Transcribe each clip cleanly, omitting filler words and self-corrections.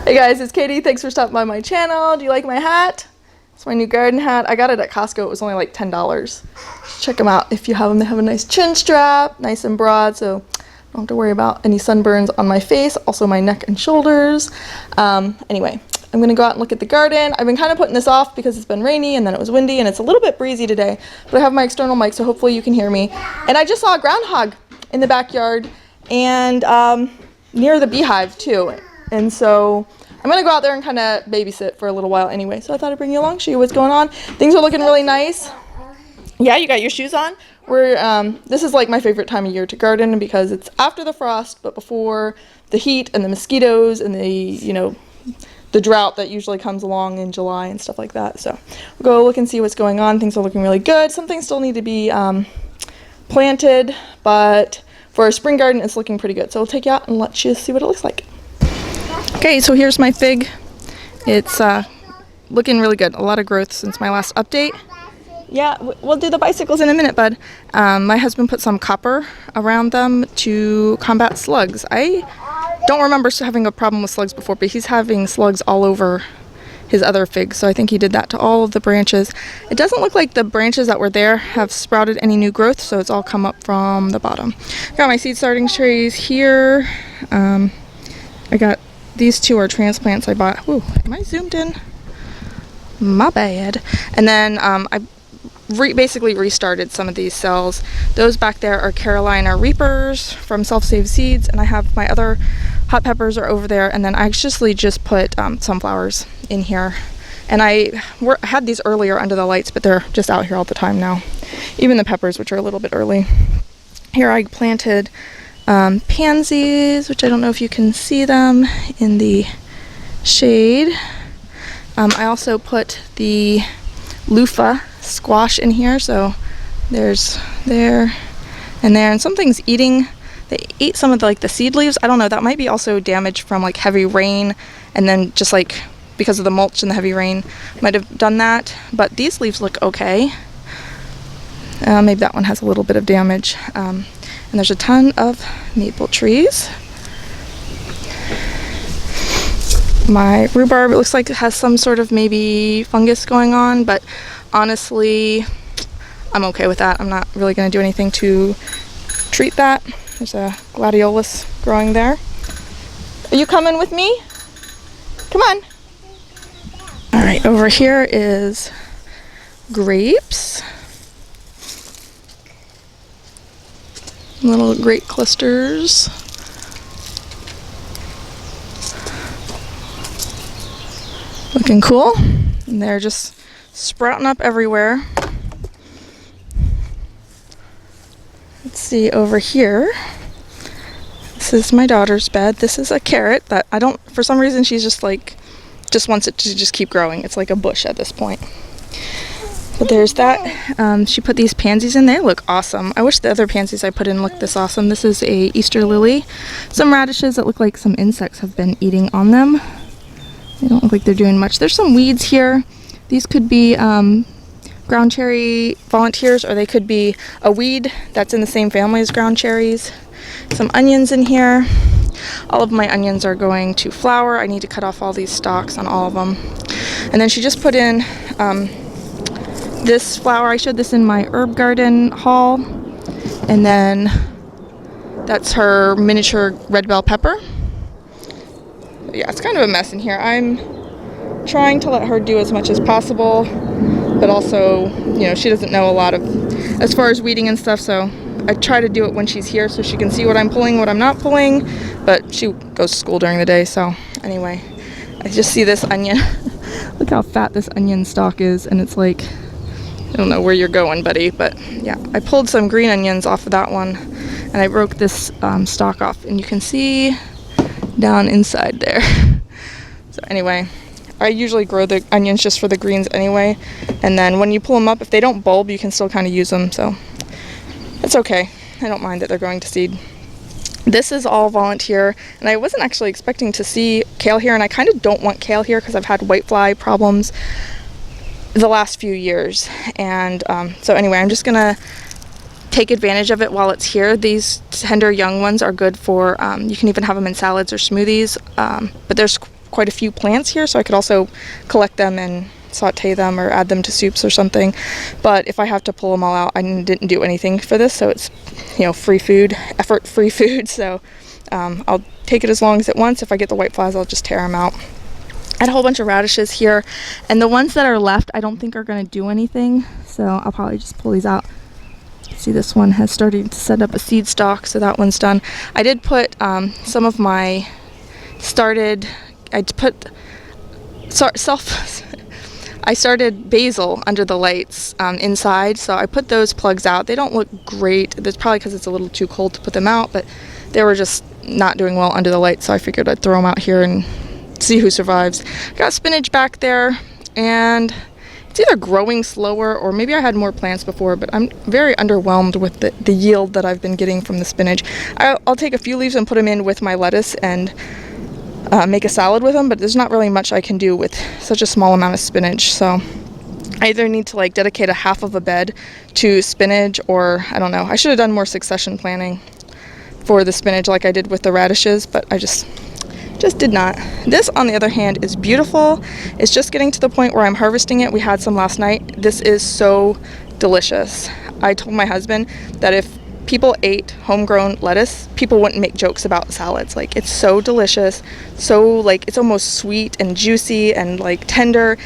Hey guys, it's Katie. Thanks for stopping by my channel. Do you like my hat? It's my new garden hat. I got it at Costco. It was only like $10. Check them out if you have them. They have a nice chin strap, nice and broad, so I don't have to worry about any sunburns on my face, also my neck and shoulders. Anyway, I'm gonna go out and look at the garden. I've been kind of putting this off because it's been rainy and then it was windy and it's a little bit breezy today, but I have my external mic, so hopefully you can hear me. And I just saw a groundhog in the backyard and near the beehive too. And so I'm gonna go out there and kind of babysit for a little while anyway. So I thought I'd bring you along, show you what's going on. Things are looking really nice. Yeah, you got your shoes on. This is like my favorite time of year to garden because it's after the frost, but before the heat and the mosquitoes and the drought that usually comes along in July and stuff like that. So we'll go look and see what's going on. Things are looking really good. Some things still need to be planted, but for a spring garden, it's looking pretty good. So we'll take you out and let you see what it looks like. Okay, so here's my fig. It's looking really good. A lot of growth since my last update. Yeah, we'll do the bicycles in a minute, bud. My husband put some copper around them to combat slugs. I don't remember having a problem with slugs before, but he's having slugs all over his other figs, so I think he did that to all of the branches. It doesn't look like the branches that were there have sprouted any new growth, so it's all come up from the bottom. Got my seed starting trays here. I got these two are transplants I bought. Ooh, am I zoomed in? My bad. And then I basically restarted some of these cells. Those back there are Carolina Reapers from Self Save Seeds, and I have my other hot peppers are over there, and then I actually just put sunflowers in here. And I had these earlier under the lights, but they're just out here all the time now. Even the peppers, which are a little bit early. Here I planted pansies, which I don't know if you can see them in the shade. I also put the loofah squash in here, so there's there and there, and something's eating. They ate some of the seed leaves. I don't know, that might be also damage from like heavy rain, and then just like because of the mulch and the heavy rain might have done that, but these leaves look okay. Maybe that one has a little bit of damage. And there's a ton of maple trees. My rhubarb, it looks like it has some sort of maybe fungus going on, but honestly, I'm okay with that. I'm not really going to do anything to treat that. There's a gladiolus growing there. Are you coming with me? Come on. All right, over here is grapes. Little grape clusters. Looking cool. And they're just sprouting up everywhere. Let's see over here. This is my daughter's bed. This is a carrot that for some reason she's just wants it to just keep growing. It's like a bush at this point. But there's that. She put these pansies in there. Look awesome. I wish the other pansies I put in looked this awesome. This is a Easter lily. Some radishes that look like some insects have been eating on them. They don't look like they're doing much. There's some weeds here. These could be ground cherry volunteers, or they could be a weed that's in the same family as ground cherries. Some onions in here. All of my onions are going to flower. I need to cut off all these stalks on all of them. And then she just put in this flower. I showed this in my herb garden haul, and then that's her miniature red bell pepper. But yeah, it's kind of a mess in here. I'm trying to let her do as much as possible, but also, she doesn't know a lot as far as weeding and stuff, so I try to do it when she's here so she can see what I'm pulling, what I'm not pulling, but she goes to school during the day. So anyway, I just see this onion. Look how fat this onion stalk is, and it's like, I don't know where you're going, buddy, but yeah, I pulled some green onions off of that one, and I broke this stalk off, and you can see down inside there. So anyway, I usually grow the onions just for the greens anyway, and then when you pull them up, if they don't bulb, you can still kind of use them, so it's okay. I don't mind that they're going to seed. This is all volunteer, and I wasn't actually expecting to see kale here, and I kind of don't want kale here because I've had whitefly problems the last few years, and so anyway, I'm just gonna take advantage of it while it's here. These tender young ones are good for, you can even have them in salads or smoothies, but there's quite a few plants here, so I could also collect them and saute them or add them to soups or something. But if I have to pull them all out, I didn't do anything for this, so it's, you know, free food, effort-free food. So I'll take it as long as it wants. If I get the white flies, I'll just tear them out. I had a whole bunch of radishes here, and the ones that are left I don't think are going to do anything, so I'll probably just pull these out. See, this one has started to set up a seed stalk, so that one's done. I did put some of my I started basil under the lights inside, so I put those plugs out. They don't look great. That's probably because it's a little too cold to put them out, but they were just not doing well under the lights, so I figured I'd throw them out here and see who survives. Got spinach back there, and it's either growing slower or maybe I had more plants before, but I'm very underwhelmed with the yield that I've been getting from the spinach. I'll take a few leaves and put them in with my lettuce and make a salad with them, but there's not really much I can do with such a small amount of spinach. So I either need to like dedicate a half of a bed to spinach, or I don't know. I should have done more succession planning for the spinach like I did with the radishes, but I just did not. This, on the other hand, is beautiful. It's just getting to the point where I'm harvesting it. We had some last night. This is so delicious. I told my husband that if people ate homegrown lettuce, people wouldn't make jokes about salads. Like, it's so delicious, so like it's almost sweet and juicy and like tender,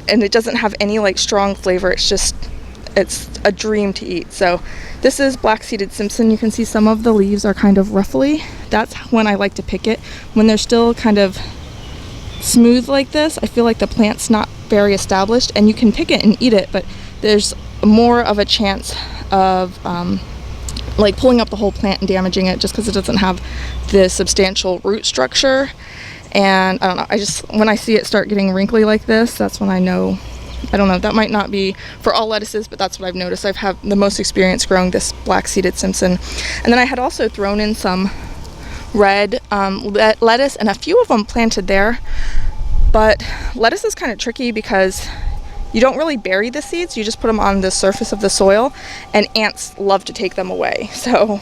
and it doesn't have any like strong flavor. It's a dream to eat. So this is black-seeded Simpson. You can see some of the leaves are kind of ruffly. That's when I like to pick it. When they're still kind of smooth like this, I feel like the plant's not very established, and you can pick it and eat it, but there's more of a chance of like pulling up the whole plant and damaging it just because it doesn't have the substantial root structure. And I don't know, when I see it start getting wrinkly like this, that's when I know. I don't know, that might not be for all lettuces, but that's what I've noticed. I've had the most experience growing this black-seeded Simpson. And then I had also thrown in some red lettuce, and a few of them planted there. But lettuce is kind of tricky because you don't really bury the seeds, you just put them on the surface of the soil, and ants love to take them away. So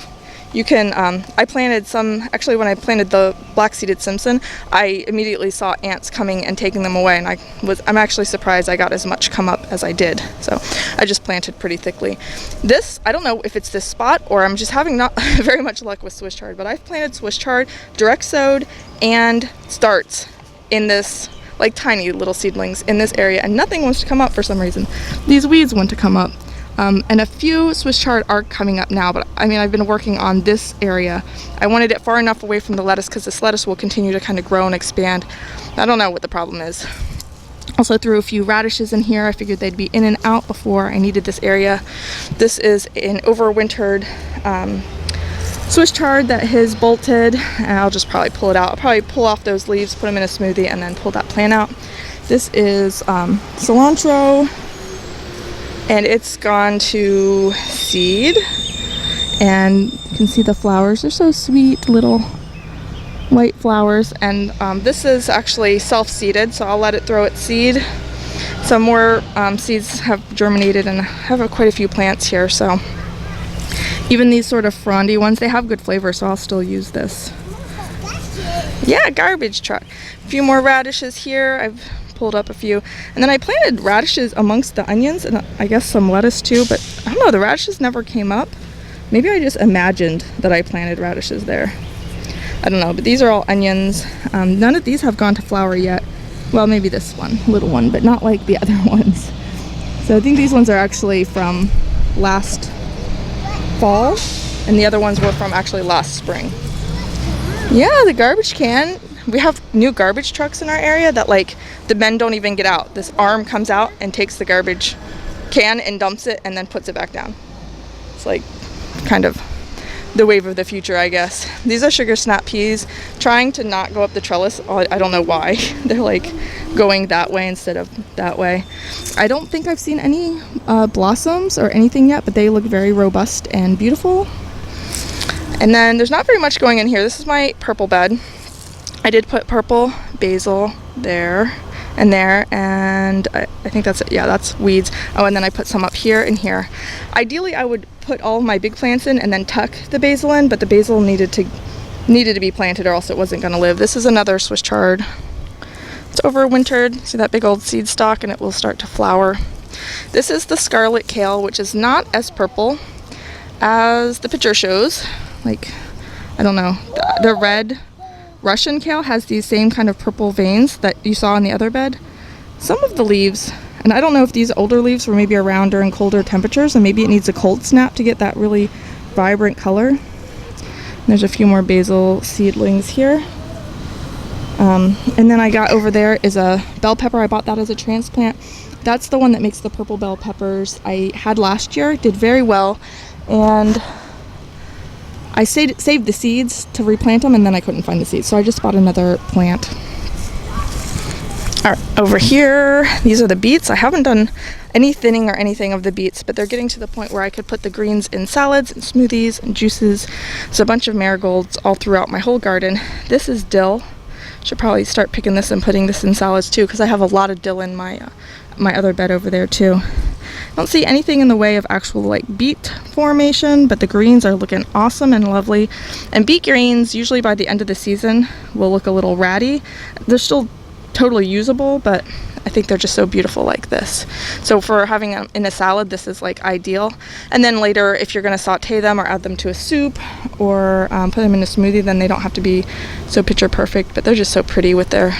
you can, I planted some, actually when I planted the black-seeded Simpson, I immediately saw ants coming and taking them away, and I'm actually surprised I got as much come up as I did. So I just planted pretty thickly. This, I don't know if it's this spot or I'm just having not very much luck with Swiss chard, but I've planted Swiss chard, direct sowed, and starts in this, like tiny little seedlings in this area, and nothing wants to come up for some reason. These weeds want to come up. And a few Swiss chard are coming up now, but I mean, I've been working on this area. I wanted it far enough away from the lettuce because this lettuce will continue to kind of grow and expand. I don't know what the problem is. Also threw a few radishes in here. I figured they'd be in and out before I needed this area. This is an overwintered Swiss chard that has bolted, and I'll just probably pull it out. I'll probably pull off those leaves, put them in a smoothie, and then pull that plant out. This is cilantro, and it's gone to seed, and you can see the flowers. They're so sweet, little white flowers. And this is actually self-seeded, so I'll let it throw its seed. Some more seeds have germinated, and I have quite a few plants here, so even these sort of frondy ones, they have good flavor, so I'll still use this. Yeah, garbage truck. A few more radishes here. I've pulled up a few, and then I planted radishes amongst the onions, and I guess some lettuce too, but I don't know, the radishes never came up. Maybe I just imagined that I planted radishes there. I don't know, but these are all onions. None of these have gone to flower yet. Well, maybe this one, little one, but not like the other ones. So I think these ones are actually from last fall, and the other ones were from actually last spring. Yeah, the garbage can. We have new garbage trucks in our area that like the men don't even get out. This arm comes out and takes the garbage can and dumps it and then puts it back down. It's like kind of the wave of the future, I guess. These are sugar snap peas, trying to not go up the trellis. I don't know why. They're like going that way instead of that way. I don't think I've seen any blossoms or anything yet, but they look very robust and beautiful. And then there's not very much going in here. This is my purple bed. I did put purple basil there and there, and I think that's it. Yeah, that's weeds. Oh, and then I put some up here and here. Ideally, I would put all of my big plants in and then tuck the basil in, but the basil needed to be planted or else it wasn't going to live. This is another Swiss chard. It's overwintered. See that big old seed stalk, and it will start to flower. This is the scarlet kale, which is not as purple as the picture shows. Like, I don't know, the red Russian kale has these same kind of purple veins that you saw in the other bed. Some of the leaves, and I don't know if these older leaves were maybe around during colder temperatures, and maybe it needs a cold snap to get that really vibrant color. And there's a few more basil seedlings here. And then I got over there is a bell pepper. I bought that as a transplant. That's the one that makes the purple bell peppers I had last year. Did very well, and I saved the seeds to replant them, and then I couldn't find the seeds, so I just bought another plant. All right, over here, these are the beets. I haven't done any thinning or anything of the beets, but they're getting to the point where I could put the greens in salads and smoothies and juices. There's a bunch of marigolds all throughout my whole garden. This is dill. Should probably start picking this and putting this in salads too, because I have a lot of dill in my other bed over there too. I don't see anything in the way of actual like beet formation, but the greens are looking awesome and lovely. And beet greens, usually by the end of the season, will look a little ratty. They're still totally usable, but I think they're just so beautiful like this. So for having them in a salad, this is like ideal. And then later, if you're going to saute them or add them to a soup or put them in a smoothie, then they don't have to be so picture perfect, but they're just so pretty with their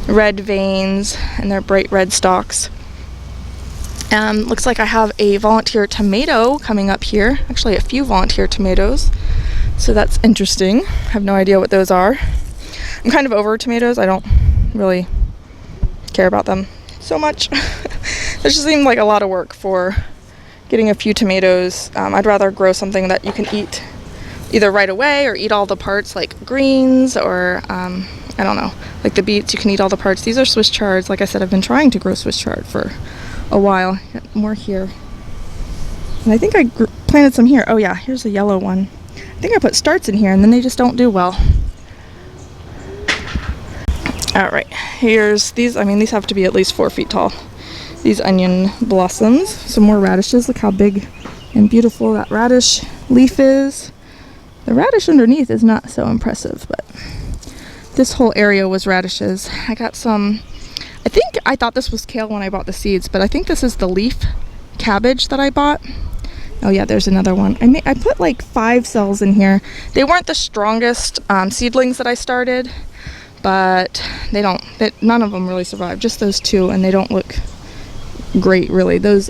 red veins and their bright red stalks. Looks like I have a volunteer tomato coming up here. Actually, a few volunteer tomatoes. So that's interesting. I have no idea what those are. I'm kind of over tomatoes. I don't really care about them so much. It just seemed like a lot of work for getting a few tomatoes. I'd rather grow something that you can eat either right away or eat all the parts, like greens or I don't know, like the beets, you can eat all the parts. These are Swiss chards. Like I said, I've been trying to grow Swiss chard for a while. Got more here. And I think I planted some here. Oh yeah, here's a yellow one. I think I put starts in here and then they just don't do well. All right, here's these. I mean, these have to be at least 4 feet tall. These onion blossoms. Some more radishes. Look how big and beautiful that radish leaf is. The radish underneath is not so impressive, but this whole area was radishes. I got some, I thought this was kale when I bought the seeds, but I think this is the leaf cabbage that I bought. Oh yeah, there's another one. I put like 5 cells in here. They weren't the strongest seedlings that I started, but none of them really survived. Just those 2, and they don't look great really. Those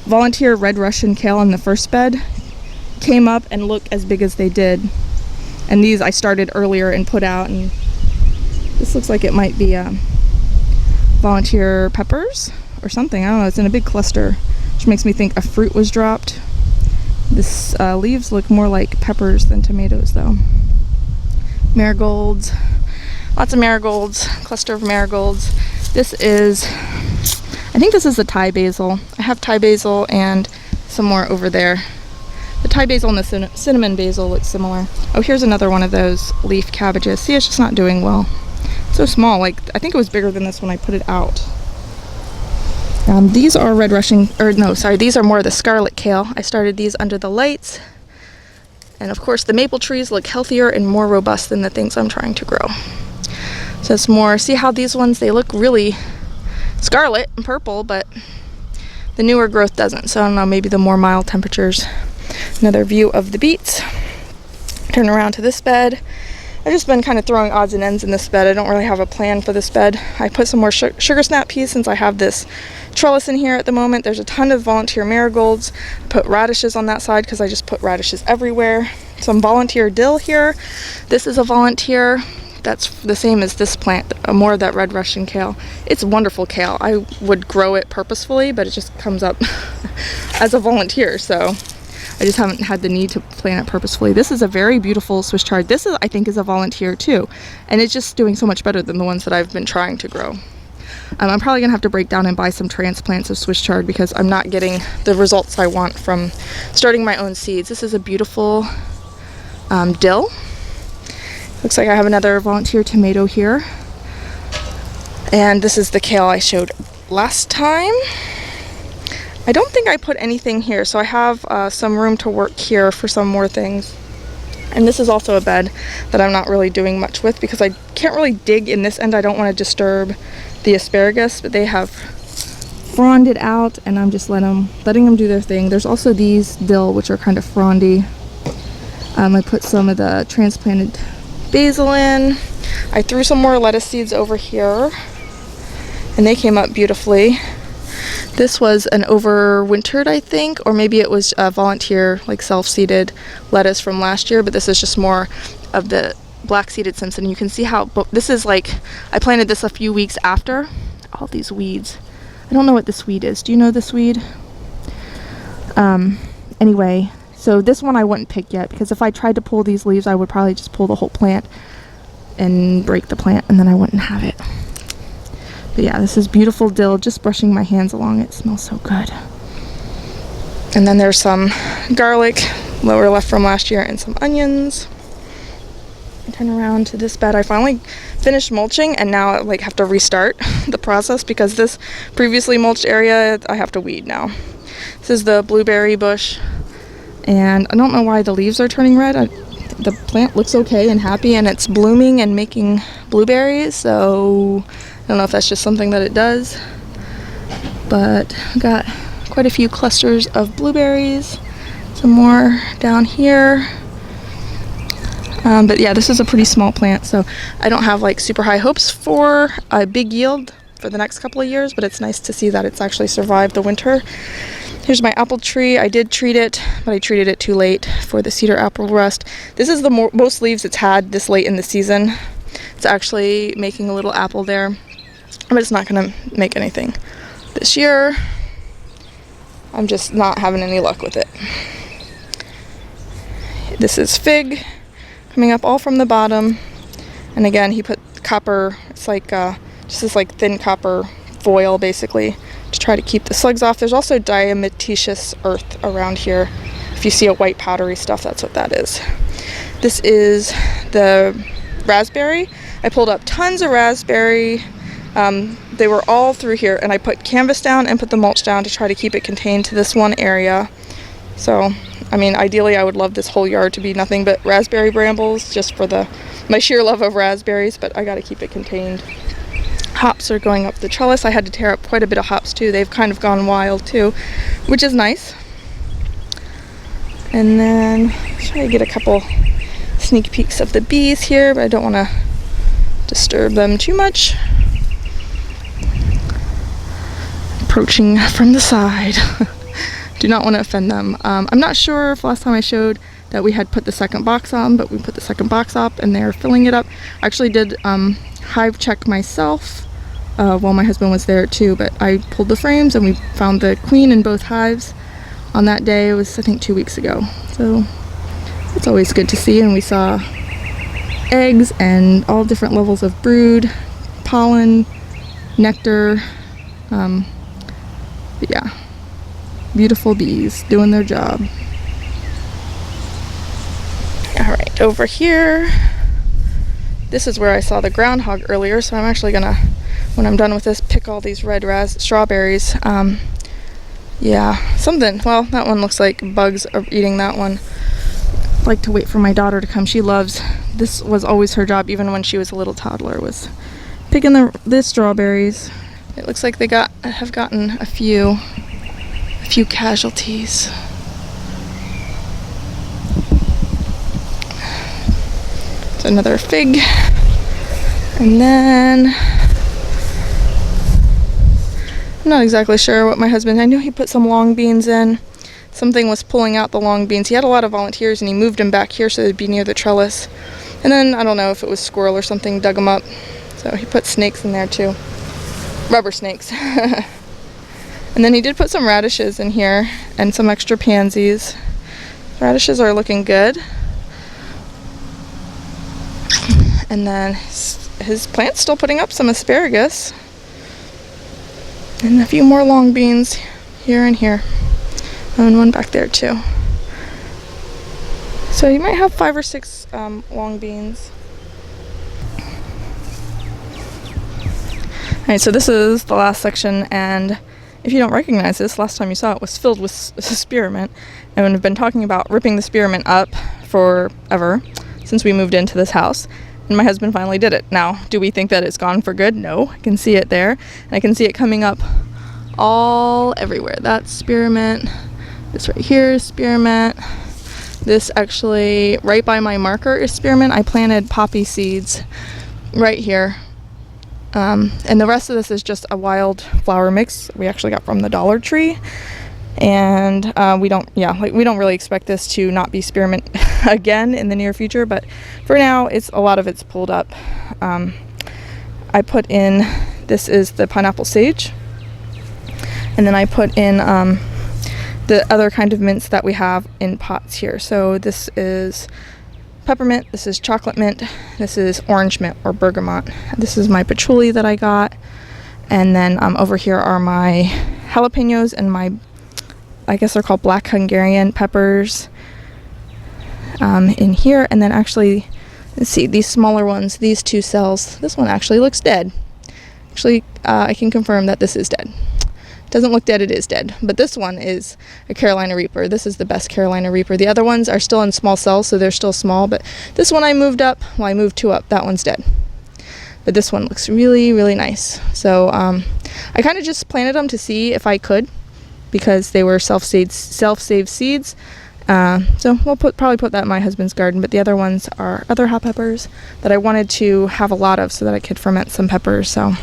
volunteer red Russian kale in the first bed came up and look as big as they did. And these I started earlier and put out, and this looks like it might be volunteer peppers or something. I don't know, it's in a big cluster, which makes me think a fruit was dropped. This leaves look more like peppers than tomatoes though. Marigolds, lots of marigolds, cluster of marigolds. This is, I think this is the Thai basil. I have Thai basil and some more over there. The Thai basil and the cinnamon basil look similar. Oh, here's another one of those leaf cabbages. See, it's just not doing well. It's so small, like I think it was bigger than this when I put it out. These are red Russian, or no, sorry, these are more of the scarlet kale. I started these under the lights. And of course the maple trees look healthier and more robust than the things I'm trying to grow. So it's more, see how these ones, they look really scarlet and purple, but the newer growth doesn't. So I don't know, maybe the more mild temperatures. Another view of the beets. Turn around to this bed. I've just been kind of throwing odds and ends in this bed. I don't really have a plan for this bed. I put some more sugar snap peas since I have this trellis in here at the moment. There's a ton of volunteer marigolds. I put radishes on that side because I just put radishes everywhere. Some volunteer dill here. This is a volunteer. That's the same as this plant, more of that red Russian kale. It's wonderful kale. I would grow it purposefully, but it just comes up as a volunteer, so I just haven't had the need to plant it purposefully. This is a very beautiful Swiss chard. This is, I think, is a volunteer too, and it's just doing so much better than the ones that I've been trying to grow. I'm probably gonna have to break down and buy some transplants of Swiss chard because I'm not getting the results I want from starting my own seeds. This is a beautiful dill. Looks like I have another volunteer tomato here. And this is the kale I showed last time. I don't think I put anything here, so I have some room to work here for some more things. And this is also a bed that I'm not really doing much with because I can't really dig in this end. I don't want to disturb the asparagus, but they have fronded out and I'm just letting them do their thing. There's also these dill, which are kind of frondy. I put some of the transplanted basil in. I threw some more lettuce seeds over here and they came up beautifully. This was an overwintered, I think, or maybe it was a volunteer, like self-seeded lettuce from last year, but this is just more of the black-seeded Simpson. You can see how, this is like, I planted this a few weeks after. All these weeds. I don't know what this weed is. Do you know this weed? Anyway, so this one I wouldn't pick yet, because if I tried to pull these leaves, I would probably just pull the whole plant and break the plant, and then I wouldn't have it. But yeah, this is beautiful dill, just brushing my hands along it. It smells so good. And then there's some garlic, lower left from last year, and some onions. Turn around to this bed. I finally finished mulching and now I like have to restart the process because this previously mulched area I have to weed now. This is the blueberry bush and I don't know why the leaves are turning red. The plant looks okay and happy and it's blooming and making blueberries, so I don't know if that's just something that it does, but I've got quite a few clusters of blueberries, some more down here. But yeah, this is a pretty small plant, so I don't have like super high hopes for a big yield for the next couple of years, but it's nice to see that it's actually survived the winter. Here's my apple tree. I did treat it, but I treated it too late for the cedar apple rust. This is the most leaves it's had this late in the season. It's actually making a little apple there, but it's not going to make anything this year. I'm just not having any luck with it. This is fig coming up all from the bottom, and again he put copper, it's like just this like thin copper foil basically to try to keep the slugs off. There's also diatomaceous earth around here. If you see a white powdery stuff, that's what that is. This is the raspberry. I pulled up tons of raspberry. They were all through here, and I put canvas down and put the mulch down to try to keep it contained to this one area. So I mean, ideally I would love this whole yard to be nothing but raspberry brambles, just for my sheer love of raspberries, but I gotta keep it contained. Hops are going up the trellis. I had to tear up quite a bit of hops too. They've kind of gone wild too, which is nice. And then try to get a couple sneak peeks of the bees here, but I don't want to disturb them too much. Approaching from the side. Do not want to offend them. I'm not sure if last time I showed that we had put the second box on, but we put the second box up and they're filling it up. I actually did hive check myself while my husband was there too, but I pulled the frames and we found the queen in both hives on that day. It was, I think, 2 weeks ago. So it's always good to see, and we saw eggs and all different levels of brood, pollen, nectar. But yeah. Beautiful bees doing their job. Alright, over here, this is where I saw the groundhog earlier, so I'm actually gonna, when I'm done with this, pick all these red strawberries. Yeah, something, well, that one looks like bugs are eating that one. I like to wait for my daughter to come. She loves, this was always her job, even when she was a little toddler, was picking the strawberries. It looks like they have gotten a few casualties. It's another fig. And then I'm not exactly sure what my husband, I knew he put some long beans in. Something was pulling out the long beans. He had a lot of volunteers and he moved them back here so they'd be near the trellis. And then I don't know if it was squirrel or something dug them up. So he put snakes in there too. Rubber snakes. And then he did put some radishes in here and some extra pansies. Radishes are looking good. And then his plant's still putting up some asparagus. And a few more long beans here and here. And one back there too. So you might have 5 or 6 long beans. Alright, so this is the last section, and if you don't recognize this, last time you saw it was filled with spearmint, and we've been talking about ripping the spearmint up forever since we moved into this house. And my husband finally did it. Now, do we think that it's gone for good? No. I can see it there. And I can see it coming up all everywhere. That's spearmint. This right here is spearmint. This actually, right by my marker is spearmint. I planted poppy seeds right here. And the rest of this is just a wild flower mix we actually got from the Dollar Tree. And we don't really expect this to not be spearmint again in the near future, but for now a lot of it's pulled up. I put in, this is the pineapple sage, and then I put in the other kind of mints that we have in pots here. So this is peppermint, this is chocolate mint, this is orange mint or bergamot. This is my patchouli that I got, and then over here are my jalapenos and my, I guess they're called black Hungarian peppers in here. And then actually, let's see, these smaller ones, these 2 cells, this one actually looks dead. Actually, I can confirm that this is dead. Doesn't look dead, it is dead. But this one is a Carolina Reaper. This is the best Carolina Reaper. The other ones are still in small cells, so they're still small, but this one I moved up, well, I moved 2 up, that one's dead. But this one looks really, really nice. So I kind of just planted them to see if I could, because they were self-saved seeds. So we'll probably put that in my husband's garden, but the other ones are other hot peppers that I wanted to have a lot of so that I could ferment some peppers. So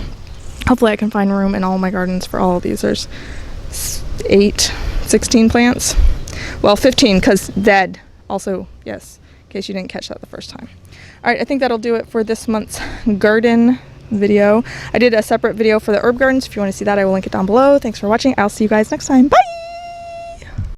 hopefully I can find room in all my gardens for all of these. There's 16 plants. Well, 15 because dead. Also, yes, in case you didn't catch that the first time. All right, I think that'll do it for this month's garden video. I did a separate video for the herb gardens. If you want to see that, I will link it down below. Thanks for watching. I'll see you guys next time. Bye!